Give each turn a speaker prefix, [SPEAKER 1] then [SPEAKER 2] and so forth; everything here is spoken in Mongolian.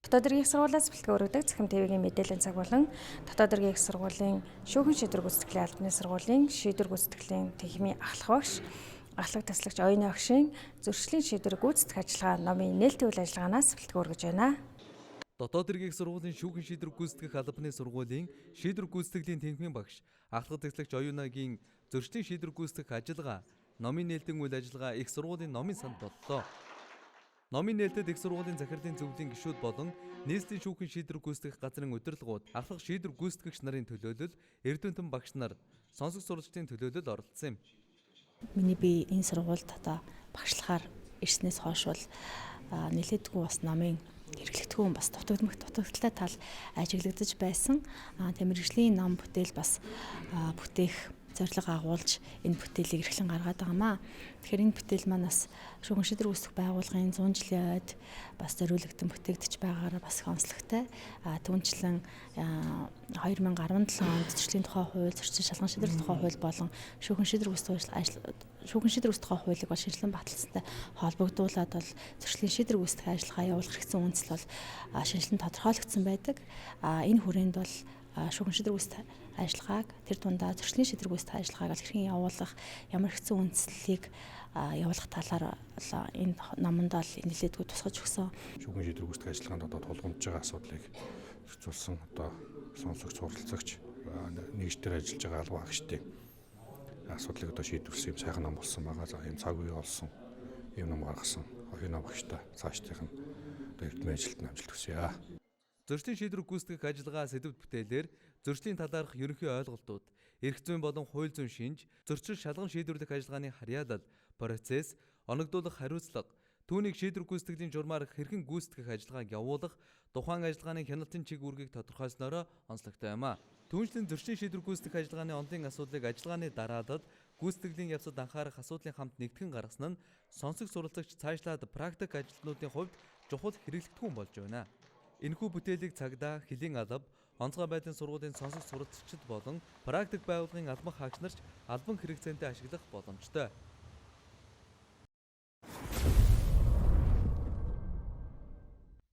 [SPEAKER 1] Дотоод иргэн их сургуулиас бэлтгэн өргөдөг Цахим ТV-ийн мэдээллийн цаг болон дотоод иргэн их сургуулийн шүүхэн шийдвэр гүйцэтгэлийн албаны сургуулийн шийдвэр гүйцэтгэлийн техникийн ахлах багш, ахлах таслагч оюуны багшийн зөрчлийн шийдвэр гүйцэтгэх ажиллагаа номын нээлттэй үйл ажиллагаанаас бэлтгэн өргөж байна.
[SPEAKER 2] Дотоод иргэн их сургуулийн шүүхэн шийдвэр гүйцэтгэх албаны сургуулийн шийдвэр гүйцэтгэлийн техникийн багш, ахлах таслагч оюунагийн зөрчлийн шийдвэр гүйцэтгэх ажиллагаа номын нээлтийн үйл ажиллагаа их сургуулийн номын санд боллоо. Номын нээлтэд их сургуулийн захирлын зөвлөлийн гишүүд болон нийслэлийн шүүхэн шийдвэр гүйцэтгэх газрын удирдлагууд, ахлах шийдвэр гүйцэтгэгч нарын төлөөлөл, эрдэмтэн багш нар, сонсох сурвалжтын төлөөлөл оролцсон юм.
[SPEAKER 3] Миний би энэ сургуульд одоо багшлахаар ирснээс хойш бол нэлээдгүй бас номын хэрэглэгдэхүүн бас дутагдaltaй тал ажиглагдаж байсан. Мэргэжлийн ном бүтээл бас бүтээх зорилго агуулж энэ бүтээлийг эрхлэн гаргаад байгаамаа. Тэгэхээр энэ бүтээл маань бас шүүхэн шийдвэр гүйцэтгэх байгууллагын 100 жилийн ойд бас зориулагдсан бүтээгдэж байгаагаар бас онцлогтой. Түүнчлэн 2017 онд зөрчлийн тухай хууль, зөрчил шалган шийдвэрлэх тухай хууль болон шүүхэн шийдвэр гүйцэтгэх тухай хуулийг бол шинжилэн баталсантай холбогдуулаад бол зөрчлийн шийдвэр гүйцэтгэх ажиллагаа явуулах хэрэгцээ үндэслэл бол шинжилэн тодорхойлогдсон байдаг. Энэ хүрээнд бол шүүхэн шийдвэр гүйцэтгэх ажиллагааг тэр дундаа зөрчлийн шийдвэр гүйцэтгэх ажиллагааг хэрхэн явуулах, ямар хэрэгцээ үндэслэлийг явуулах талаар энэ номонд бол нэлээдгүй тусгаж өгсөн.
[SPEAKER 4] Шүүхэн шийдвэр гүйцэтгэх ажиллагаанд одоо тулгамдж байгаа асуудлыг зохицуулсан одоо сонсогч, суралцагч нэгжтэр ажиллаж байгаа албан хаагчдын асуудлыг одоо шийдвэрсэн юм сайхан ном болсон байгаа. За ийм цаг үе олсон ийм ном гаргасан оюуны багштай цаашдынх нь одоо эрдэмтэн ажилтны амжилт хүсье.
[SPEAKER 2] Зөрчлийн шийдвэр гүйцэтгэх ажиллагаа сэдвт бүтээлээр зөрчлийн талаарх ерөнхий ойлголтууд, эрх зүйн болон хууль зүйн шинж, зөрчил шалган шийдвэрлэх ажиллагааны харьяалал, процесс, оногдуулах хариуцлага, түүнийг шийдвэр гүйцэтгэлийн журмаар хэрхэн гүйцэтгэх ажиллагааг явуулах, тухайн ажиллагааны хяналтын чиг үүргийг тодорхойлсноор онцлогтой юм а. Түүнчлэн зөрчлийн шийдвэр гүйцэтгэх ажиллагааны онолын асуудлыг ажиллагааны дараалал, гүйцэтгэлийн явцад анхаарах асуудлын хамт нэгтгэн гаргасан нь сонсох суралцагч цаашлаад практик ажилтнуудын хувьд чухал хэрэглэгдэхүүн болж байна. Энэхүү бүтээлийг цагдаа, хөлийн алба, онцгой байдлын сургуулийн сонсох суралцагчид болон практик байгууллагын албан хаагч нарч албан хэрэгцээндээ ашиглах боломжтой.